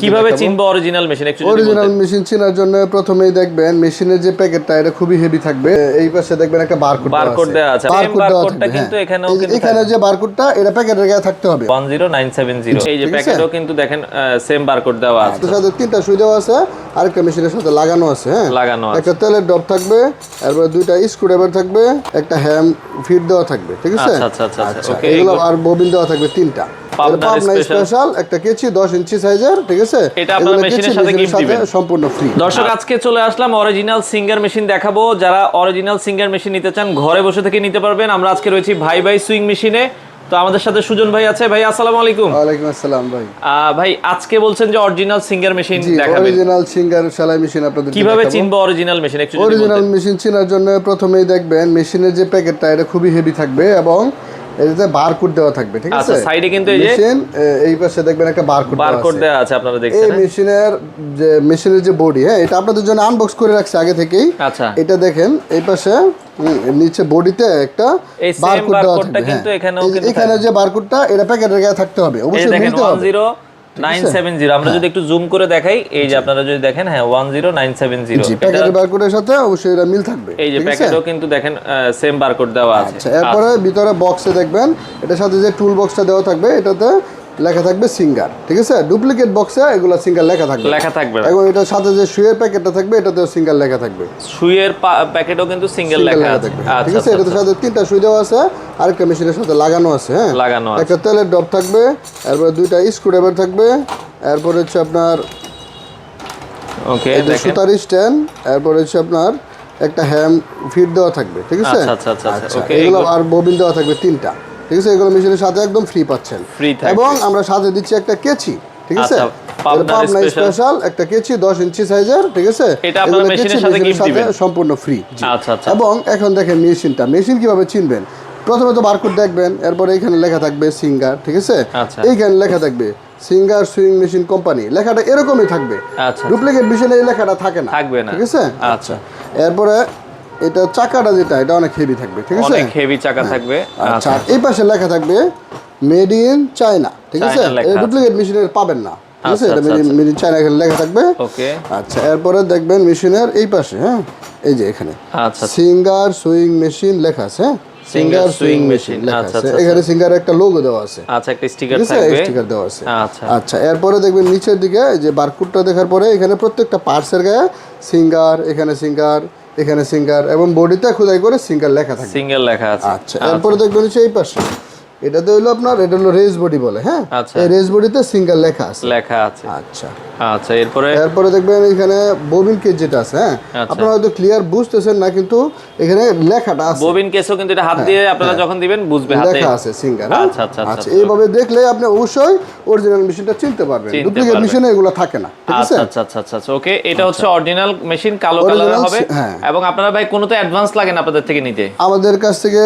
কিভাবে চিনবো original machine? Original machine চেনার জন্য প্রথমেই দেখবেন মেশিনের যে প্যাকেটটা এটা খুবই হেভি থাকবে। এই পাশে দেখবেন একটা বারকোড দেওয়া আছে। বারকোডটা কিন্তু এখানেও কিন্তু এখানে যে বারকোডটা এটা প্যাকেটের গায়ে থাকতে হবে 10970। এই যে প্যাকেটও কিন্তু দেখেন সেম বারকোড দেওয়া আছে। এর সাথে তিনটা সুই দেওয়া আছে, আরেকটা মেশিনের সাথে লাগানো আছে। হ্যাঁ, লাগানো আছে। একটা তেলের ড্রপ থাকবে, এরপর দুইটা স্ক্রুড্রাইভার থাকবে, একটা হ্যাম ফিট দেওয়া থাকবে। ঠিক আছে, আচ্ছা ওকে। এগুলো আর ববিন দেওয়া থাকবে তিনটা। পাবনা স্পেশাল একটা কেচি 10 ইঞ্চি সাইজের। ঠিক আছে, এটা আপনারা মেশিনের সাথে গিফট দিবেন সম্পূর্ণ ফ্রি। দর্শক আজকে চলে আসলাম অরিজিনাল সিঙ্গার মেশিন দেখাবো। যারা অরিজিনাল সিঙ্গার মেশিন নিতে চান ঘরে বসে থেকে নিতে পারবেন। আমরা আজকে রয়েছি ভাই ভাই সুইং মেশিনে। তো আমাদের সাথে সুজন ভাই আছে। ভাই আসসালামু আলাইকুম। ওয়ালাইকুম আসসালাম ভাই। ভাই আজকে বলছেন যে অরিজিনাল সিঙ্গার মেশিন দেখাবেন। অরিজিনাল সিঙ্গার সেলাই মেশিন আপনাদের কিভাবে চিনবো অরিজিনাল মেশিন? অরিজিনাল মেশিন চেনার জন্য প্রথমেই দেখবেন মেশিনের যে প্যাকেটটা এটা খুবই হেভি থাকবে এবং এটাতে বারকোড দেওয়া থাকবে। ঠিক আছে, আচ্ছা সাইডে কিন্তু এই যে মেশিন এই পাশে দেখবেন একটা বারকোড দেওয়া আছে, আপনারা দেখছেন। এই মেশিনের যে বডি, হ্যাঁ এটা আপনাদের জন্য আনবক্স করে রাখছি আগে থেকেই। আচ্ছা, এটা দেখেন এই পাশে নিচে বডিতে একটা বারকোড দেওয়া থাকবে। কিন্তু এখানে যে বারকোডটা এটা প্যাকেটের গায়ে থাকতে হবে, অবশ্যই মিলতে হবে। 10970 আমরা যদি একটু জুম করে দেখাই, এই যে আপনারা যদি দেখেন, হ্যাঁ 10970 প্যাকেটের বারকোডের সাথে অবশ্যই এটা মিল থাকবে। এই যে প্যাকেটও কিন্তু দেখেন সেম বারকোড দেওয়া আছে। আচ্ছা, এরপরে ভিতরে বক্সে দেখবেন এটার সাথে যে টুল বক্সটা দেওয়া থাকবে এটাতে লেখা থাকবে সিঙ্গার। ঠিক আছে, ডুপ্লিকেট বক্সে এগুলো সিঙ্গার লেখা থাকবে এবং এটার সাথে যে সুইয়ের প্যাকেটটা থাকবে এটাতেও সিঙ্গার লেখা থাকবে। সুইয়ের প্যাকেটও কিন্তু সিঙ্গেল লেখা আছে। ঠিক আছে, এটার সাথে তিনটা সুই দেওয়া আছে, আরেকটা মেশিনের সাথে লাগানো আছে। হ্যাঁ, লাগানো আছে। একটা তেলের ড্রপ থাকবে, এরপরে দুইটা স্ক্রুড্রাইভার থাকবে, এরপর হচ্ছে আপনার ওকে এটা সুতার স্ট্যান্ড, এরপর হচ্ছে আপনার একটা হ্যাম ফিট দেওয়া থাকবে। ঠিক আছে, আচ্ছা ওকে। এগুলো আর ববিন দেওয়া থাকবে তিনটা। ঠিক আছে, এগুলো মেশিনের সাথে একদম ফ্রি পাচ্ছেন। এবং আমরা সাথে দিচ্ছি একটা কেচি। ঠিক আছে, পাবনা স্পেশাল একটা কেচি 10 ইঞ্চি সাইজের। ঠিক আছে, এটা আপনারা মেশিনের সাথে গিফট দিবেন সম্পূর্ণ ফ্রি। আচ্ছা। এবং এখন দেখেন মেশিন কিভাবে চিনবেন। প্রথমে তো বারকোড দেখবেন, এরপরে এখানে লেখা থাকবে সিঙ্গার। ঠিক আছে, এইখানে লেখা থাকবে সিঙ্গার সুইং মেশিন কোম্পানি, লেখাটা এরকমই থাকবে। ডুপ্লিকেট মেশিনে এই লেখাটা থাকে না। ঠিক আছে, আচ্ছা। এরপরে এটা চাকাটা যেটা এটা অনেক হেভি থাকবে। ঠিক আছে, অনেক হেভি চাকা থাকবে। আচ্ছা, এই পাশে লেখা থাকবে মেড ইন চায়না। ঠিক আছে, এই ডুপ্লিকেট মেশিনের পাবেন না। ঠিক আছে, এটা মেড ইন চায়না এখানে লেখা থাকবে। ওকে, আচ্ছা। এরপরে দেখবেন মেশিনের এই পাশে, হ্যাঁ এই যে এখানে সিঙ্গার সুইং মেশিন লেখা আছে। সিঙ্গার সুইং মেশিন লেখা আছে, এখানে সিঙ্গার একটা লোগো দেওয়া আছে। আচ্ছা, একটা স্টিকার থাকবে, স্টিকার দেওয়া আছে। আচ্ছা, এরপরে দেখবেন নিচের দিকে যে বারকোডটা দেখার পরে এখানে প্রত্যেকটা পার্টসের গায়ে সিঙ্গার, এখানে সিঙ্গার, এখানে সিঙ্গার এবং বডিতে খোদাই করে সিঙ্গার লেখা থাকে। সিঙ্গার লেখা আছে। আচ্ছা, এরপরে দেখবেন হচ্ছে এই পাশে এটাতে হলো আপনার এটা হলো রেস বডি বলে। হ্যাঁ, এই রেস বডিতে সিঙ্গার লেখা আছে। আচ্ছা, এরপরে দেখবেন এখানে ববিন কেস যেটা আছে। হ্যাঁ, আপনারা হয়তো ক্লিয়ার বুঝতেছেন না, কিন্তু এখানে লেখাটা আছে। ববিন কেসও কিন্তু এটা হাত দিয়ে আপনারা যখন দিবেন বুঝবে, হাতে লেখা আছে সিঙ্গার। আচ্ছা, এইভাবে দেখলে আপনি অবশ্যই অরিজিনাল মেশিনটা চিনতে পারবেন। ডুপ্লিকেট মেশিনে এগুলো থাকে না। ঠিক আছে, আচ্ছা ওকে। এটা হচ্ছে অরিজিনাল মেশিন, কালো কালার হবে। এবং আপনারা ভাই কোনো তো অ্যাডভান্স লাগে না আপনাদের থেকে নিতে? আমাদের কাছ থেকে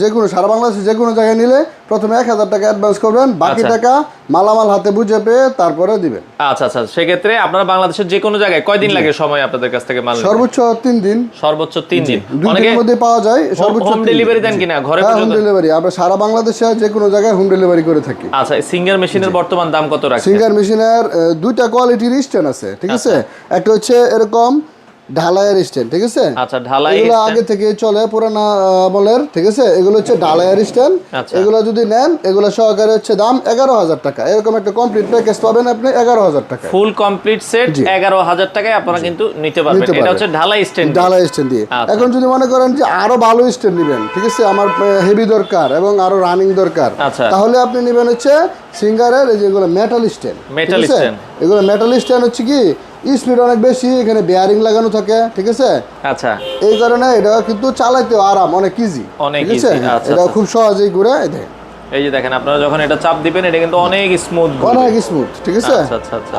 যে কোনো সারা বাংলাদেশে যে কোনো জায়গায় নিলে প্রথমে 1000 টাকা অ্যাডভান্স করবেন, বাকি টাকা মালামাল হাতে বুঝে পেয়ে তারপরে দিবেন। আচ্ছা, সেক্ষেত্রে আপনারা বাংলাদেশের যে কোনো জায়গায় কয়দিন লাগে সময় আপনাদের কাছ থেকে মাল? সর্বোচ্চ 3 দিন। সর্বোচ্চ 3 দিন, 2 দিনের মধ্যে পাওয়া যায়। সর্বোচ্চ হোম ডেলিভারি দেন কিনা ঘরে পর্যন্ত? হোম ডেলিভারি আমরা সারা বাংলাদেশে যে কোনো জায়গায় হোম ডেলিভারি করে থাকি। আচ্ছা, সিঙ্গার মেশিনের বর্তমান দাম কত রাখছেন? সিঙ্গার মেশিনের দুইটা কোয়ালিটির স্ট্যান্ড আছে। ঠিক আছে, একটা হচ্ছে এরকম ঢালাইয়ের স্ট্যান্ড। ঠিক আছে, আচ্ছা, ঢালাই এগুলো আগে থেকে চলে পুরানা আমলের। ঠিক আছে, এগুলো হচ্ছে ঢালাইয়ের স্ট্যান্ড। এগুলো যদি নেন এগুলো সহকারে হচ্ছে দাম 11000 টাকা। এরকম একটা কমপ্লিট প্যাকেজ পাবেন আপনি 11000 টাকা। ফুল কমপ্লিট সেট 11000 টাকায় আপনারা কিন্তু নিতে পারবেন। এটা হচ্ছে ঢালাই স্ট্যান্ড দিয়ে। এখন যদি মনে করেন যে আরো ভালো স্ট্যান্ড নেবেন, ঠিক আছে, আমার হেভি দরকার এবং আরো রানিং দরকার, তাহলে আপনি নেবেন হচ্ছে সিঙ্গারের এই যেগুলো মেটাল স্ট্যান্ড। এগুলো মেটাল স্ট্যান্ড হচ্ছে কি স্পিড অনেক বেশি, এখানে বেয়ারিং লাগানো থাকে। ঠিক আছে, আচ্ছা, এই কারণে এটা কিন্তু চালাইতে আরাম, অনেক ইজি। ঠিক আছে, এটা খুব সহজেই ঘুরে দেয়। এই যে দেখেন, আপনারা যখন এটা চাপ দিবেন এটা কিন্তু অনেক স্মুথ। ঠিক আছে,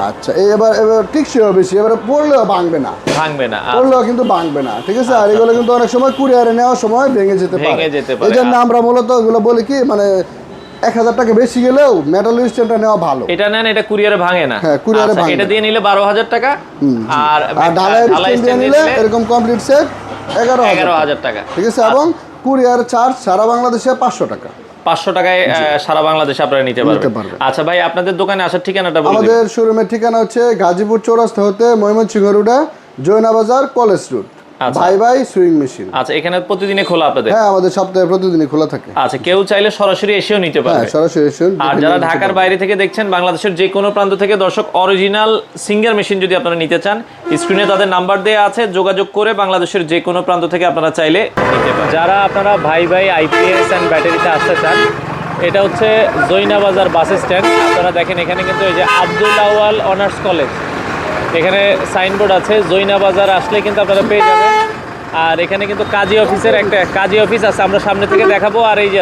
আচ্ছা। এবার টিকসই হবে বেশি, এবারে পড়লেও ভাঙবে না। পড়লেও কিন্তু ভাঙবে না। ঠিক আছে, আর এগুলো কিন্তু অনেক সময় কুরিয়ারে নেওয়ার সময় ভেঙে যেতে পারে। এই জন্য আমরা মূলত এগুলো বলি কি, মানে 1000 টাকা বেশি গেলেও মেটাল স্ট্যান্ডটা নেওয়া ভালো। এটা নেন, এটা কুরিয়ারে ভাঙে না। হ্যাঁ, কুরিয়ারে ভাঙে। এটা দিয়ে নিলে 12000 টাকা, আর ঢালাই স্ট্যান্ড নিলে এরকম কমপ্লিট সেট 11000 টাকা। ঠিক আছে, এবং কুরিয়ার চার্জ সারা বাংলাদেশে 500 টাকা। 500 টাকায় সারা বাংলাদেশে আপনারা নিতে পারবেন। আচ্ছা ভাই, আপনাদের দোকানে আসার ঠিকানাটা বলুন। আমাদের শোরুমের ঠিকানা হচ্ছে গাজীপুর চৌরাস্তা হতে ময়মনসিংহ রোডে জয়না বাজার কলেজ রোড, ভাই ভাই সুইং মেশিন। আচ্ছা, এখানে প্রতিদিনে খোলা আপনাদের? হ্যাঁ, আমাদের সপ্তাহে প্রতিদিনই খোলা থাকে। আচ্ছা, কেউ চাইলে সরাসরি এসেও নিতে পারবে? হ্যাঁ, সরাসরি এসে। আর যারা ঢাকার বাইরে থেকে দেখছেন, বাংলাদেশের যে কোনো প্রান্ত থেকে দর্শক অরিজিনাল সিঙ্গার মেশিন যদি আপনারা নিতে চান, স্ক্রিনে তাদের নাম্বার দেওয়া আছে, যোগাযোগ করে বাংলাদেশের যে কোনো প্রান্ত থেকে আপনারা চাইলে নিতে পারেন। যারা আপনারা ভাই ভাই আইপিএস অ্যান্ড ব্যাটারিতে আসতে চান, এটা হচ্ছে জৈনা বাজার বাস স্ট্যান্ড। আপনারা দেখেন এখানে কিন্তু এই যে আব্দুল আউয়াল অনার্স কলেজ, এখানে সাইনবোর্ড আছে। জৈনা বাজার আসলে কিন্তু আপনারা পেয়ে যাবেন। আর এখানে কিন্তু কাজী অফিসের একটা কাজী অফিস আছে, আমরা সামনে থেকে দেখাবো। আর এই যে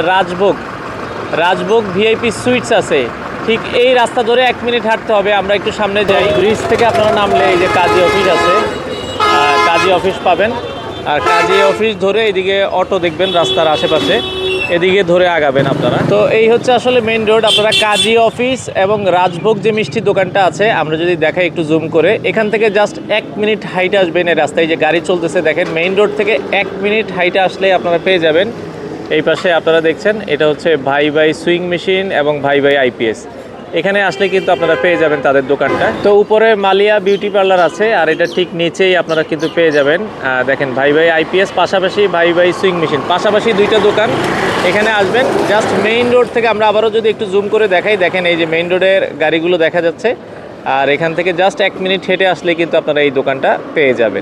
রাজভোগ ভিআইপি সুইটস আছে, ঠিক এই রাস্তা ধরে 1 মিনিট হাঁটতে হবে। আমরা একটু সামনে যাই, ব্রিজ থেকে আপনারা নামলে এই যে কাজী অফিস আছে, কাজী অফিস পাবেন। আর কাজী অফিস ধরে এদিকে অটো দেখবেন রাস্তার আশেপাশে, এদিকে ধরে আগাবেন আপনারা। তো এই হচ্ছে আসলে মেইন রোড। আপনারা কাজী অফিস এবং রাজভোগ যে মিষ্টির দোকানটা আছে, আমরা যদি দেখাই একটু জুম করে, এখান থেকে জাস্ট 1 মিনিট হাইটে আসবেন। এই রাস্তায় যে গাড়ি চলতেছে দেখেন, মেইন রোড থেকে 1 মিনিট হাইটে আসলে আপনারা পেয়ে যাবেন। এই পাশে আপনারা দেখছেন এটা হচ্ছে ভাই ভাই সুইং মেশিন এবং ভাই ভাই আইপিএস। এখানে আসলে কিন্তু আপনারা পেয়ে যাবেন তাদের দোকানটা। তো উপরে মালিয়া বিউটি পার্লার আছে, আর এটা ঠিক নিচেই আপনারা কিন্তু পেয়ে যাবেন দেখেন ভাই ভাই আইপিএস, পাশাপাশি ভাই ভাই সুইং মেশিন, পাশাপাশি দুইটা দোকান। এখানে আসবেন জাস্ট মেইন রোড থেকে। আমরা আবারও যদি একটু জুম করে দেখাই, দেখেন এই যে মেইন রোডের গাড়িগুলো দেখা যাচ্ছে। আর এখান থেকে জাস্ট 1 মিনিট হেঁটে আসলে কিন্তু আপনারা এই দোকানটা পেয়ে যাবেন।